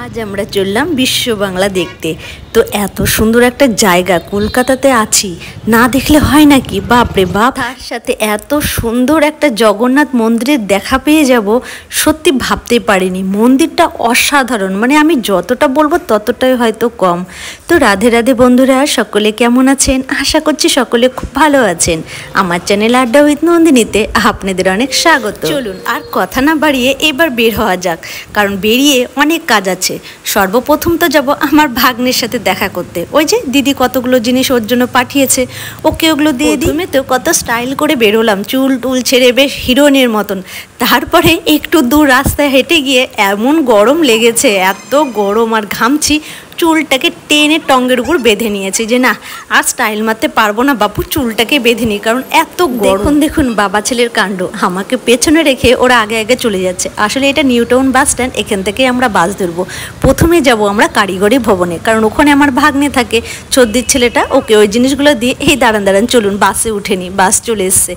আজ আমরা চললাম বিশ্ব বাংলা দেখতে। তো এত সুন্দর একটা জায়গা কলকাতাতে আছি, না দেখলে হয় নাকি? বাপরে বাপ, তার সাথে এত সুন্দর একটা জগন্নাথ মন্দিরের দেখা পেয়ে যাব, সত্যি ভাবতেই পারিনি। মন্দিরটা অসাধারণ, মানে আমি যতটা বলবো ততটাই হয়তো কম। তো রাধে রাধে বন্ধুরা, সকলে কেমন আছেন? আশা করছি সকলে খুব ভালো আছেন। আমার চ্যানেল আড্ডা উইথ নন্দিনীতে আপনাদের অনেক স্বাগত। চলুন আর কথা না বাড়িয়ে এবার বের হওয়া যাক, কারণ বেরিয়ে অনেক কাজ আছে। সর্বপ্রথম তো যাব আমার ভাগ্নের সাথে দেখা করতে। ওই যে দিদি কতগুলো জিনিস ওর জন্য পাঠিয়েছে, ওকে ওগুলো দিয়ে দিই। তো কত স্টাইল করে বেরোলাম, চুল টুল ছেড়ে বেশ হিরোইনের মতন। তারপরে একটু দূর রাস্তায় হেঁটে গিয়ে এমন গরম লেগেছে, এত গরম আর ঘামছি, চুলটাকে টেনে টঙ্গের উপর বেঁধে নিয়েছি যে না আর স্টাইল মারতে পারবো না বাপু, চুলটাকে বেঁধে নিই, কারণ এত গরম। দেখুন বাবা ছেলের কাণ্ড, আমাকে পেছনে রেখে ওরা আগে আগে চলে যাচ্ছে। আসলে এটা নিউ টাউন বাস স্ট্যান্ড, এখান থেকে আমরা বাস ধরবো। প্রথমে যাব আমরা কারিগরি ভবনে, কারণ ওখানে আমার ভাগ্নে থাকে, চোদ্দির ছেলেটা, ওকে ওই জিনিসগুলো দিয়ে এই দাঁড়ান দাঁড়ান চলুন বাসে উঠে নিই। বাস চলে এসছে,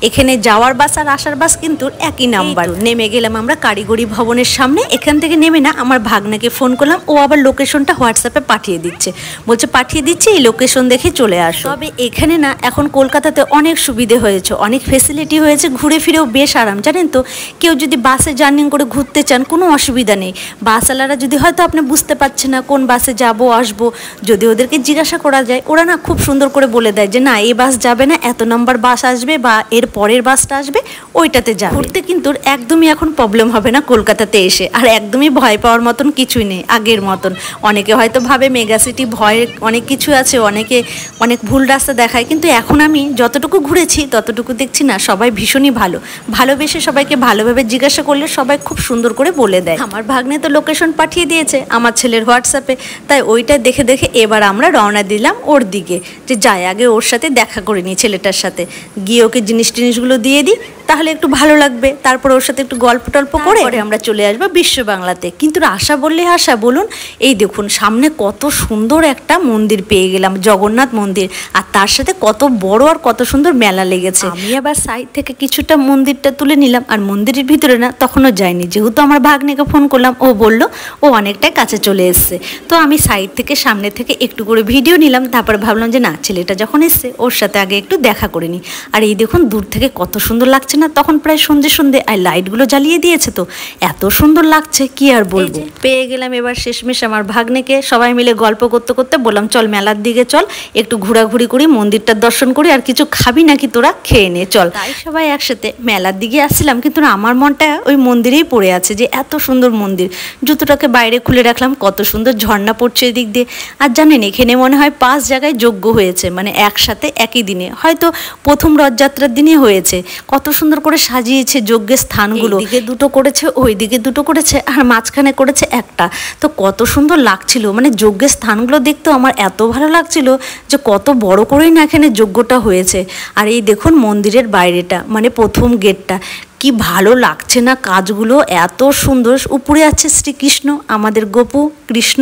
এখানে যাওয়ার বাস আর আসার বাস কিন্তু একই নাম্বার। নেমে গেলাম আমরা কারিগরি ভবনের সামনে। এখান থেকে নেমে না আমার ভাগ্নাকে ফোন করলাম, ও আবার লোকেশনটা হোয়াটসঅ্যাপে পাঠিয়ে দিচ্ছে, বলছে পাঠিয়ে দিচ্ছি, এই লোকেশন দেখে চলে আসো। তবে এখানে না এখন কলকাতাতে অনেক সুবিধে হয়েছে, অনেক ফেসিলিটি হয়েছে, ঘুরে ফিরেও বেশ আরাম। জানেন তো, কেউ যদি বাসে জার্নি করে ঘুরতে চান কোনো অসুবিধা নেই। বাসওয়ালারা যদি হয়তো আপনি বুঝতে পারছেন না কোন বাসে যাব আসবো, যদি ওদেরকে জিজ্ঞাসা করা যায়, ওরা না খুব সুন্দর করে বলে দেয় যে না এই বাস যাবে না, এত নম্বর বাস আসবে বা এর পরের বাসটা আসবে, ওইটাতে যাবে। ঘুরতে কিন্তু একদমই এখন প্রবলেম হবে না কলকাতাতে এসে, আর একদমই ভয় পাওয়ার মতন কিছুই নেই আগের মতন। অনেকে হয়তো ভাবে মেগা সিটি ভয় অনেক কিছু আছে, অনেকে অনেক ভুল রাস্তা দেখায়, কিন্তু এখন আমি যতটুকু ঘুরেছি ততটুকু দেখছি না সবাই ভীষণই ভালো, ভালোবেসে সবাইকে ভালোভাবে জিজ্ঞাসা করলে সবাই খুব সুন্দর করে বলে দেয়। আমার ভাগ্নে তো লোকেশন পাঠিয়ে দিয়েছে আমার ছেলের হোয়াটসঅ্যাপে, তাই ওইটা দেখে দেখে এবার আমরা রওনা দিলাম ওর দিকে, যে যাই আগে ওর সাথে দেখা করে নিই, ছেলেটার সাথে গিয়ে ওকে জিনিসগুলো দিয়ে দিই, তাহলে একটু ভালো লাগবে। তারপর ওর সাথে একটু গল্প টল্প করে আমরা চলে আসবো বিশ্ব বাংলাতে। কিন্তু আশা বললে আশা, বলুন এই দেখুন সামনে কত সুন্দর একটা মন্দির পেয়ে গেলাম, জগন্নাথ মন্দির, আর তার সাথে কত বড় আর কত সুন্দর মেলা লেগেছে। আমি আবার সাইড থেকে কিছুটা মন্দিরটা তুলে নিলাম, আর মন্দিরের ভিতরে না তখনও যাইনি, যেহেতু আমার ভাগ্নেকে ফোন করলাম, ও বলল ও অনেকটাই কাছে চলে এসছে। তো আমি সাইড থেকে সামনে থেকে একটু করে ভিডিও নিলাম, তারপরে ভাবলাম যে না ছেলেটা যখন এসছে ওর সাথে আগে একটু দেখা করে নিই। আর এই দেখুন দূর থেকে কত সুন্দর লাগছে না, তখন প্রায় সন্ধে, আর লাইটগুলো জ্বালিয়ে দিয়েছে, তো এত সুন্দর লাগছে কি আর বলবো। পেয়ে গেলাম এবার শেষমেশ আমার ভাগ্নেকে, সবাই মিলে গল্প করতে করতে বললাম চল মেলার দিকে চল, একটু ঘোরাঘুরি করি, মন্দিরটার দর্শন করি, আর কিছু খাবি নাকি তোরা, খেয়ে নে চল। তাই সবাই একসাথে মেলার দিকে আসছিলাম, কিন্তু আমার মনটা ওই মন্দিরেই পড়ে আছে, যে এত সুন্দর মন্দির। জুতোটাকে বাইরে খুলে রাখলাম, কত সুন্দর ঝর্ণা পড়ছে এদিক দিয়ে। আর জানেন এখানে মনে হয় 5 জায়গায় যজ্ঞ হয়েছে, মানে একসাথে একই দিনে, হয়তো প্রথম রথযাত্রার দিনে হয়েছে। কত সুন্দর করে সাজিয়েছে যজ্ঞের স্থানগুলো, এদিকে দুটো করেছে, ওই দিকে দুটো করেছে, আর মাঝখানে করেছে একটা। তো কত সুন্দর লাগছিল, মানে যজ্ঞের স্থানগুলো দেখতেও আমার এত ভালো লাগছিল যে কত বড় করেই না এখানে যজ্ঞটা হয়েছে। আর এই দেখুন মন্দিরের বাইরেটা, মানে প্রথম গেটটা, কি ভালো লাগছে না কাজগুলো, এত সুন্দর। উপরে আছে শ্রীকৃষ্ণ, আমাদের গোপু কৃষ্ণ,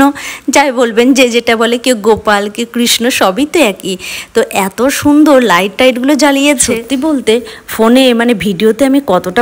যাই বলবেন, যে যেটা বলে, কেউ গোপাল কেউ কৃষ্ণ, সবই তো একই। তো এত সুন্দর লাইট টাইটগুলো জ্বালিয়েছে, সত্যি বলতে ফোনে মানে ভিডিওতে আমি কতটা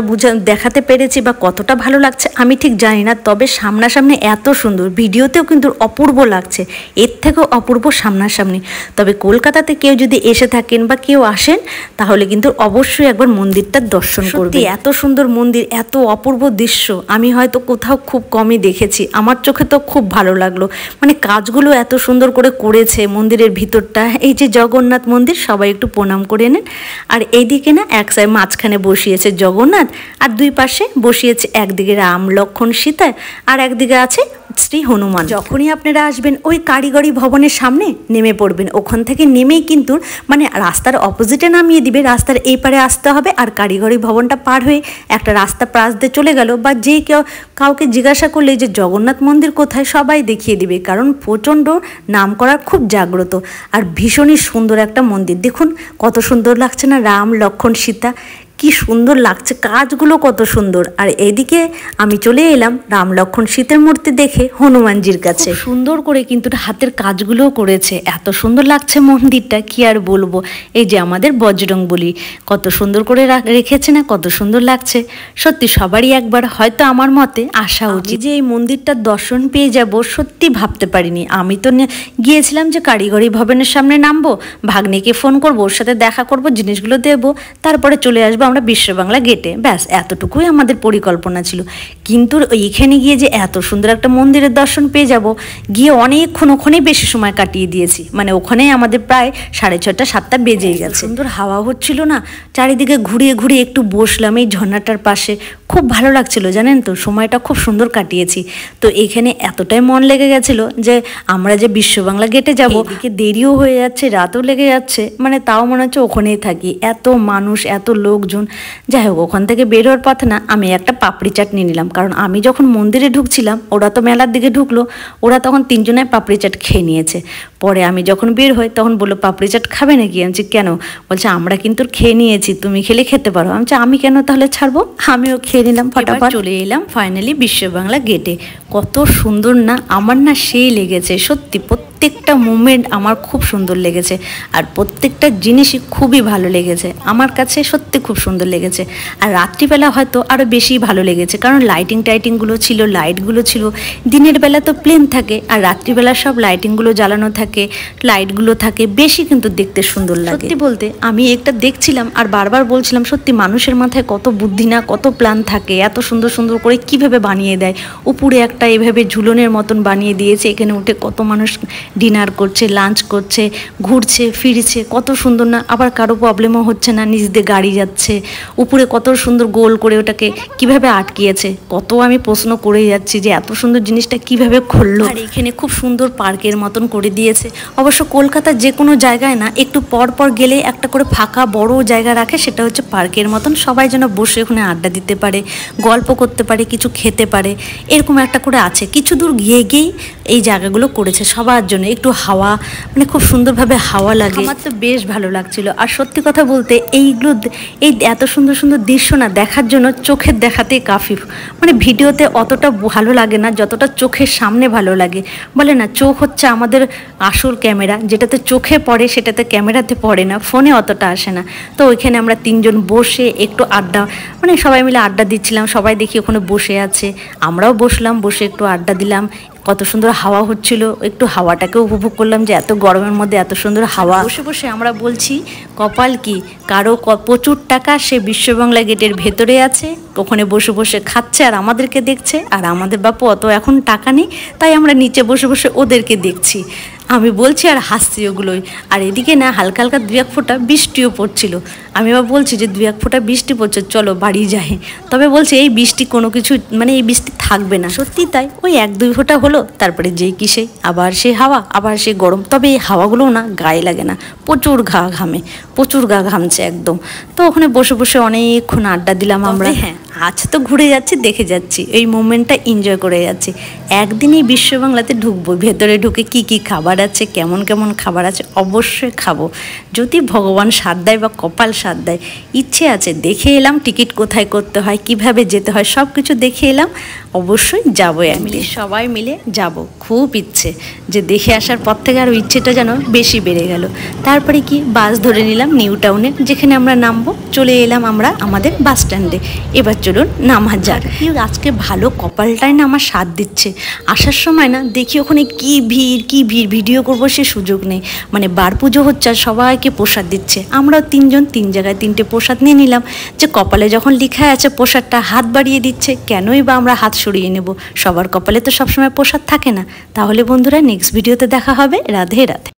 দেখাতে পেরেছি বা কতটা ভালো লাগছে আমি ঠিক জানি না, তবে সামনাসামনি এত সুন্দর, ভিডিওতেও কিন্তু অপূর্ব লাগছে, এর থেকেও অপূর্ব সামনাসামনি। তবে কলকাতাতে কেউ যদি এসে থাকেন বা কেউ আসেন, তাহলে কিন্তু অবশ্যই একবার মন্দিরটার দর্শন করবেন। এত সুন্দর মন্দির, এত অপূর্ব দৃশ্য আমি হয়তো কোথাও খুব কমই দেখেছি, আমার চোখে তো খুব ভালো লাগলো। মানে কাজগুলো এত সুন্দর করে করেছে মন্দিরের ভিতরটা। এই যে জগন্নাথ মন্দির, সবাই একটু প্রণাম করে নেন। আর এইদিকে না এক সাইড মাঝখানে বসিয়েছে জগন্নাথ, আর দুই পাশে বসিয়েছে, একদিকে রাম লক্ষ্মণ সীতা, আর একদিকে আছে শ্রী হনুমান। যখনই আপনারা আসবেন ওই কারিগরি ভবনের সামনে নেমে পড়বেন, ওখান থেকে নেমেই কিন্তু মানে রাস্তার অপোজিটে নামিয়ে দিবে, রাস্তার এই পারে আসতে হবে, আর কারিগরি ভবনটা পার হয়ে একটা রাস্তা পাশ দিয়ে চলে গেল, বা যে কেউ কাউকে জিজ্ঞাসা করলে যে জগন্নাথ মন্দির কোথায়, সবাই দেখিয়ে দিবে, কারণ প্রচণ্ড নাম করার খুব জাগ্রত আর ভীষণই সুন্দর একটা মন্দির। দেখুন কত সুন্দর লাগছে না, রাম লক্ষ্মণ সীতা, কি সুন্দর লাগছে, কাজগুলো কত সুন্দর। আর এদিকে আমি চলে এলাম রাম লক্ষ্মণ সীতার মূর্তি দেখে হনুমানজির কাছে। সুন্দর করে কিন্তু হাতের কাজগুলোও করেছে, এত সুন্দর লাগছে মন্দিরটা, কি আর বলবো। এই যে আমাদের বজরংবলী কত সুন্দর করে রেখেছে না, কত সুন্দর লাগছে। সত্যি সবারই একবার হয়তো আমার মতে আসা উচিত। যে এই মন্দিরটার দর্শন পেয়ে যাব সত্যি ভাবতে পারিনি। আমি তো গিয়েছিলাম যে কারিগরি ভবনের সামনে নামবো, ভাগ্নিকে ফোন করবো, ওর সাথে দেখা করব, জিনিসগুলো দেবো, তারপরে চলে আসবো আমরা বিশ্ববাংলা গেটে, ব্যাস এতটুকুই আমাদের পরিকল্পনা ছিল। কিন্তু এইখানে গিয়ে যে এত সুন্দর একটা মন্দিরের দর্শন পেয়ে যাব, গিয়ে অনেকক্ষণ ওখানেই বেশি সময় কাটিয়ে দিয়েছি। মানে ওখানেই আমাদের প্রায় 6:30 7টা বেজেই গেছে। সুন্দর হাওয়া হচ্ছিল না, চারিদিকে ঘুরিয়ে ঘুরিয়ে একটু বসলাম এই ঝর্ণাটার পাশে, খুব ভালো লাগছিল জানেন তো, সময়টা খুব সুন্দর কাটিয়েছি। তো এখানে এতটাই মন লেগে গেছিল যে আমরা যে বিশ্ববাংলা গেটে যাব, এদিকে দেরিও হয়ে যাচ্ছে, রাতও লেগে যাচ্ছে, মানে তাও মনে হচ্ছে ওখানেই থাকি, এত মানুষ এত লোকজন। যাই হোক, ওখান থেকে বের হওয়ার পথে না আমি একটা পাপড়ি চাট নিয়ে নিলাম, কারণ আমি যখন মন্দিরে ঢুকছিলাম ওরা তো মেলার দিকে ঢুকলো, ওরা তখন 3জনে পাপড়ি চাট খেয়ে নিয়েছে। পরে আমি যখন বের হই তখন বললো পাপড়ি চাট খাবে নাকি? আমি বলছি কেন? বলছে আমরা কিন্তু খেয়ে নিয়েছি, তুমি খেলে খেতে পারো। আমি বলছি আমি কেন তাহলে ছাড়বো, আমিও খেয়ে নিলাম। ফটাফট চলে এলাম ফাইনালি বিশ্ববাংলা গেটে। কত সুন্দর না, আমার না সেই লেগেছে সত্যি, প্রত্যেকটা মুমেন্ট আমার খুব সুন্দর লেগেছে, আর প্রত্যেকটা জিনিসই খুবই ভালো লেগেছে আমার কাছে, সত্যি খুব সুন্দর লেগেছে। আর রাত্রিবেলা হয়তো আরও বেশি ভালো লেগেছে, কারণ লাইটিংগুলো ছিল, লাইটগুলো ছিল। দিনের বেলা তো প্লেন থাকে, আর রাত্রিবেলা সব লাইটিংগুলো জ্বালানো থাকে, লাইটগুলো থাকে, বেশি কিন্তু দেখতে সুন্দর লাগে। সত্যি বলতে আমি একটা দেখছিলাম আর বারবার বলছিলাম সত্যি মানুষের মাথায় কত বুদ্ধি না, কত প্ল্যান থাকে, এত সুন্দর সুন্দর করে কিভাবে বানিয়ে দেয়। উপরে একটা এভাবে ঝুলনের মতন বানিয়ে দিয়েছে, এখানে উঠে কত মানুষ ডিনার করছে, লাঞ্চ করছে, ঘুরছে ফিরছে, কত সুন্দর না। আবার কারো প্রবলেমও হচ্ছে না, নিজ দিয়ে গাড়ি যাচ্ছে, উপরে কত সুন্দর গোল করে ওটাকে কিভাবে আটকিয়েছে। কত আমি প্রশ্ন করে যাচ্ছি যে এত সুন্দর জিনিসটা কিভাবে করলো। আর এখানে খুব সুন্দর পার্কের মতন করে দিয়েছে। অবশ্য কলকাতার যে কোনো জায়গায় না একটু পর পর গেলে একটা করে ফাঁকা বড় জায়গা রাখে, সেটা হচ্ছে পার্কের মতন, সবাই যেন বসে ওখানে আড্ডা দিতে পারে, গল্প করতে পারে, কিছু খেতে পারে, এরকম একটা করে আছে। কিছু দূর গিয়েই এই জায়গাগুলো করেছে সবার জন্য, একটু হাওয়া, মানে খুব সুন্দরভাবে হাওয়া লাগে। আমার তো বেশ ভালো লাগছিল। আর সত্যি কথা বলতে এইগুলো, এই এত সুন্দর সুন্দর দৃশ্য না দেখার জন্য চোখের দেখাতেই কাফি, মানে ভিডিওতে অতটা ভালো লাগে না যতটা চোখের সামনে ভালো লাগে। বলে না চোখ হচ্ছে আমাদের আসল ক্যামেরা, যেটাতে চোখে পড়ে সেটাতে ক্যামেরাতে পড়ে না, ফোনে অতটা আসে না। তো ওইখানে আমরা 3জন বসে একটু আড্ডা, মানে সবাই মিলে আড্ডা দিচ্ছিলাম, সবাই দেখি ওখানে বসে আছে, আমরাও বসলাম, বসে একটু আড্ডা দিলাম। কত সুন্দর হাওয়া হচ্ছিল, একটু হাওয়াটাকে উপভোগ করলাম, যে এত গরমের মধ্যে এত সুন্দর হাওয়া। বসে বসে আমরা বলছি কপাল কি, কারো প্রচুর টাকা, সে বিশ্ববাংলা গেটের ভেতরে আছে, ওখানে বসে বসে খাচ্ছে আর আমাদেরকে দেখছে। আর আমাদের বাপু অত এখন টাকা নেই, তাই আমরা নিচে বসে বসে ওদেরকে দেখছি। আমি বলছি আর হাসছি ওগুলোই। আর এদিকে না হালকা হালকা 2-1 ফোঁটা বৃষ্টিও পড়ছিল। আমি আবার বলছি যে 2-1 ফোঁটা বৃষ্টি পড়ছে, চলো বাড়ি যাই। তবে বলছে এই বৃষ্টি কোনো কিছু, মানে এই বৃষ্টি থাকবে না। সত্যি তাই, ওই 1-2 ফোঁটা হলো, তারপরে যেই কি সেই আবার সেই হাওয়া, আবার সেই গরম। তবে এই হাওয়াগুলোও না গায়ে লাগে না, প্রচুর ঘামে, প্রচুর গা ঘামছে একদম। তো ওখানে বসে বসে অনেকক্ষণ আড্ডা দিলাম আমরা। হ্যাঁ, আজ তো ঘুরে যাচ্ছি, দেখে যাচ্ছি, এই মোমেন্টটা এনজয় করে যাচ্ছি। একদিনই বিশ্ববাংলাতে ঢুকবো, ভেতরে ঢুকে কি কি খাবার আছে, কেমন কেমন খাবার আছে অবশ্যই খাবো, যদি ভগবান সাথ দেয় বা কপাল সাথ দেয়। ইচ্ছে আছে, দেখে এলাম টিকিট কোথায় করতে হয়, কিভাবে যেতে হয়, সব কিছু দেখে এলাম। অবশ্যই যাবো, একদিন সবাই মিলে যাব, খুব ইচ্ছে যে দেখে আসার পর থেকে আরও ইচ্ছেটা যেন বেশি বেড়ে গেল। তারপরে কি বাস ধরে নিলাম নিউ টাউনে, যেখানে আমরা নামবো। চলে এলাম আমরা আমাদের বাস স্ট্যান্ডে। এবার চলুন নামা যাক। আজকে ভালো কপালটাই না আমার সাথ দিচ্ছে। আসার সময় না দেখি ওখানে কি ভিড়, ভিডিও করবো সে সুযোগ নেই। মানে বার পুজো হচ্ছে আর সবাইকে প্রসাদ দিচ্ছে। আমরাও 3জন 3 জায়গায় 3টে প্রসাদ নিয়ে নিলাম, যে কপালে যখন লেখা আছে প্রসাদটা হাত বাড়িয়ে দিচ্ছে, কেনই বা আমরা হাত সরিয়ে নেব? সবার কপালে তো সবসময় প্রসাদ থাকে না। তাহলে বন্ধুরা নেক্সট ভিডিওতে দেখা হবে। রাধে রাধে।